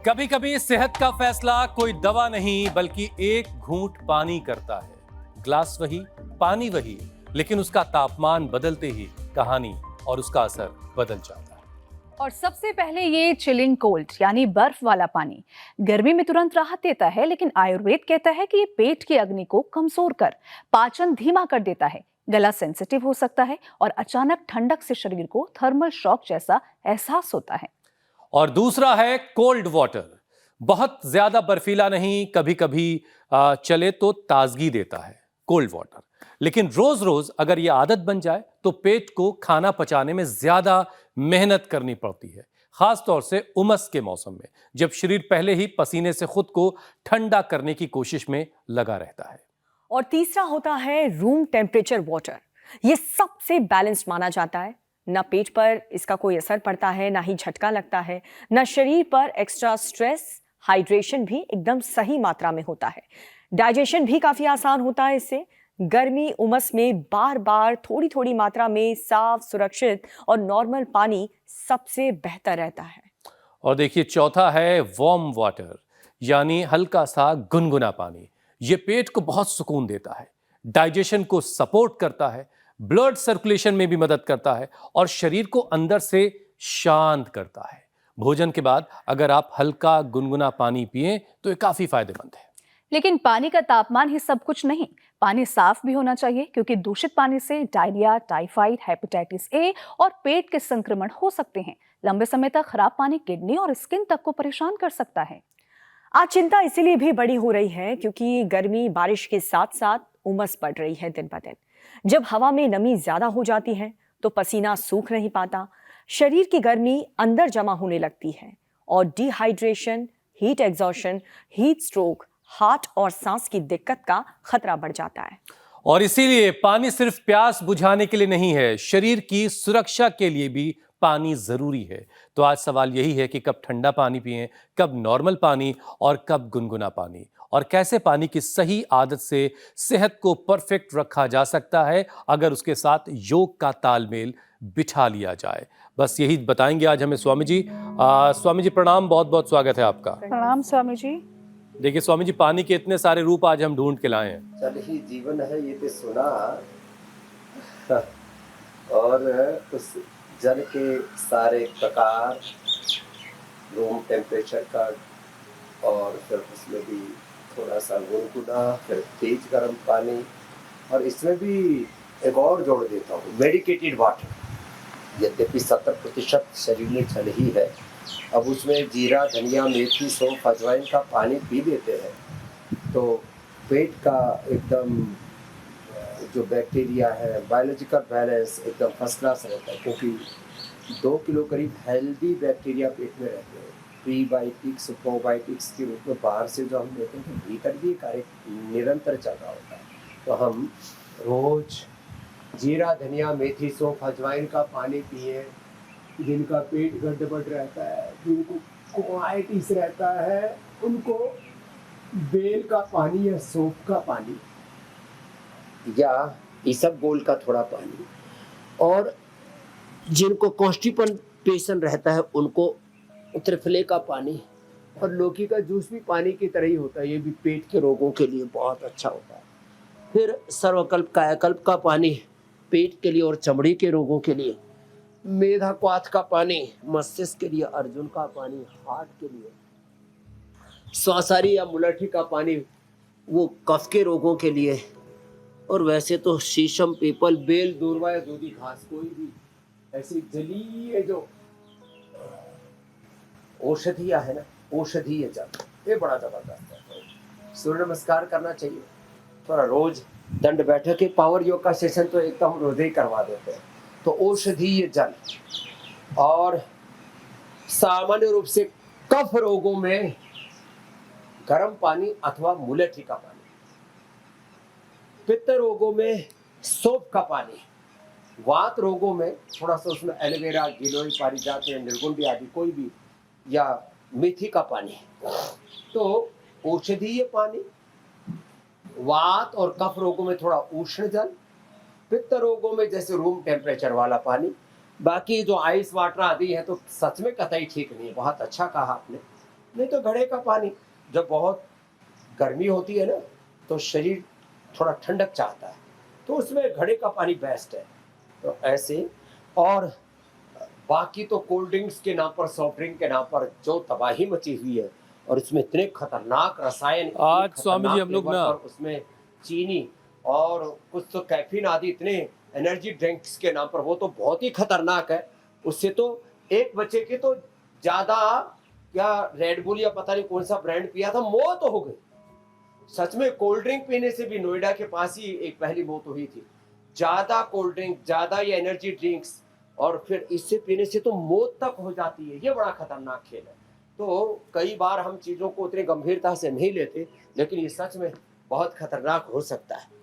कभी कभी सेहत का फैसला कोई दवा नहीं बल्कि एक घूंट पानी करता है। ग्लास वही, पानी वही, लेकिन उसका तापमान बदलते ही कहानी और उसका असर बदल जाता है। और सबसे पहले ये चिलिंग कोल्ड यानी बर्फ वाला पानी गर्मी में तुरंत राहत देता है, लेकिन आयुर्वेद कहता है कि ये पेट की अग्नि को कमजोर कर पाचन धीमा कर देता है। गला सेंसिटिव हो सकता है और अचानक ठंडक से शरीर को थर्मल शॉक जैसा एहसास होता है। और दूसरा है कोल्ड वाटर। बहुत ज्यादा बर्फीला नहीं, कभी कभी चले तो ताजगी देता है कोल्ड वाटर। लेकिन रोज रोज अगर यह आदत बन जाए तो पेट को खाना पचाने में ज्यादा मेहनत करनी पड़ती है, खास तौर से उमस के मौसम में, जब शरीर पहले ही पसीने से खुद को ठंडा करने की कोशिश में लगा रहता है। और तीसरा होता है रूम टेम्परेचर वाटर। ये सबसे बैलेंस्ड माना जाता है। ना पेट पर इसका कोई असर पड़ता है, ना ही झटका लगता है, ना शरीर पर एक्स्ट्रा स्ट्रेस। हाइड्रेशन भी एकदम सही मात्रा में होता है। डाइजेशन भी काफी आसान होता है इससे। गर्मी उमस में बार बार थोड़ी थोड़ी मात्रा में साफ, सुरक्षित और नॉर्मल पानी सबसे बेहतर रहता है। और देखिए, चौथा है वार्म वाटर, यानी हल्का सा गुनगुना पानी। ये पेट को बहुत सुकून देता है, डाइजेशन को सपोर्ट करता है, ब्लड सर्कुलेशन में भी मदद करता है और शरीर को अंदर से शांत करता है। भोजन के बाद अगर आप हल्का गुनगुना पानी पिएं तो ये काफी फायदेमंद है। लेकिन पानी का तापमान ही सब कुछ नहीं, पानी साफ भी होना चाहिए, क्योंकि दूषित पानी से डायरिया, टाइफाइड, हेपेटाइटिस ए और पेट के संक्रमण हो सकते हैं। लंबे समय तक खराब पानी किडनी और स्किन तक को परेशान कर सकता है। आज चिंता इसीलिए भी बड़ी हो रही है क्योंकि गर्मी बारिश के साथ साथ उमस बढ़ रही है दिन ब दिन। जब हवा में नमी ज्यादा हो जाती है तो पसीना सूख नहीं पाता, शरीर की गर्मी अंदर जमा होने लगती है और dehydration, heat exhaustion, heat stroke, heart और सांस की दिक्कत का खतरा बढ़ जाता है। और इसीलिए पानी सिर्फ प्यास बुझाने के लिए नहीं है, शरीर की सुरक्षा के लिए भी पानी जरूरी है। तो आज सवाल यही है कि कब ठंडा पानी पिएं, कब नॉर्मल पानी और कब गुनगुना पानी, और कैसे पानी की सही आदत से सेहत को परफेक्ट रखा जा सकता है अगर उसके साथ योग का तालमेल बिठा लिया जाए। बस यही बताएंगे आज हमें स्वामी जी। स्वामी जी प्रणाम, बहुत बहुत स्वागत है आपका। प्रणाम स्वामी जी। देखिए स्वामी जी, पानी के इतने सारे रूप आज हम ढूंढ के लाए हैं। चल ही जीवन है ये तो सुना। और उस जल के सारे प्रकार, रूम टेम्परेचर का, और फिर उसमें भी थोड़ा सा गुनगुना, फिर तेज गर्म पानी, और इसमें भी एक और जोड़ देता हूँ, मेडिकेटेड वाटर। यद्यपि 70% शरीर में जल ही है, अब उसमें जीरा, धनिया, मेथी, सौंफ, अजवाइन का पानी पी लेते हैं तो पेट का एकदम जो बैक्टीरिया है, बायोलॉजिकल बैलेंस एकदम फर्स्ट क्लास रहता है, क्योंकि 2 किलो करीब हेल्दी बैक्टीरिया पेट में रहते हैं। प्रीबायोटिक्स, प्रोबायोटिक्स के रूप में बाहर से जो हम लेते हैं तो भीतर भी कार्य निरंतर चल रहा होता है। तो हम रोज जीरा, धनिया, मेथी, सौंफ, अजवाइन का पानी पिए। जिनका पेट गड़बड़ रहता है, जिनको कोआइटिस रहता है, उनको बेल का पानी या सौंफ का पानी या इसबगोल का थोड़ा पानी, और जिनको कॉन्स्टिपेशन रहता है उनको त्रिफले का पानी, और लौकी का जूस भी पानी की तरह ही होता है, ये भी पेट के रोगों के लिए बहुत अच्छा होता है। फिर सर्वकल्प, कायाकल्प का पानी पेट के लिए और चमड़ी के रोगों के लिए। मेधा क्वाथ का पानी मस्तिष्क के लिए, अर्जुन का पानी हार्ट के लिए, स्वासारी या मुलठी का पानी वो कफ के रोगों के लिए। और वैसे तो शीशम, पीपल, बेल, दूर्वा या दूधी घास, कोई भी ऐसी जलीय जो औषधिया है ना, औषधीय जल, ये बड़ा जबरदस्त है। सूर्य नमस्कार करना चाहिए थोड़ा रोज। दंड बैठक के पावर योग का सेशन तो एकदम रोज ही करवा देते हैं। तो औषधीय जल, और सामान्य रूप से कफ रोगों में गर्म पानी अथवा मुलठी का पानी, पित्त रोगों में सौंफ का पानी, वात रोगों में थोड़ा सा उसमें एलोवेरा, गिलोय, पारिजात या निर्गुंडी आदि कोई भी, या मेथी का पानी। तो औषधीय पानी, वात और कफ रोगों में थोड़ा उष्ण जल, पित्त रोगों में जैसे रूम टेम्परेचर वाला पानी। बाकी जो आइस वाटर आदि है तो सच में कतई ठीक नहीं है। बहुत अच्छा कहा आपने। नहीं तो घड़े का पानी, जब बहुत गर्मी होती है ना तो शरीर थोड़ा ठंडक चाहता है, तो उसमें घड़े का पानी बेस्ट है। तो ऐसे, और बाकी तो कोल्ड ड्रिंक्स के नाम पर, सॉफ्ट ड्रिंक के नाम पर जो तबाही मची हुई है, और इसमें इतने खतरनाक रसायन, इतने आज स्वामी जी खतरनाक हम लोग लेवल ना पर उसमें चीनी और कुछ तो कैफीन आदि, इतने एनर्जी ड्रिंक्स के नाम पर, वो तो बहुत ही खतरनाक है। उससे तो एक बच्चे के तो ज्यादा, क्या रेड बुल या पता नहीं कौन सा ब्रांड पिया था, मौत हो गई। सच में कोल्ड ड्रिंक पीने से भी नोएडा के पास ही एक पहली मौत हुई थी। ज्यादा कोल्ड ड्रिंक, ज्यादा ये एनर्जी ड्रिंक्स, और फिर इससे पीने से तो मौत तक हो जाती है। ये बड़ा खतरनाक खेल है। तो कई बार हम चीजों को उतनी गंभीरता से नहीं लेते, लेकिन ये सच में बहुत खतरनाक हो सकता है।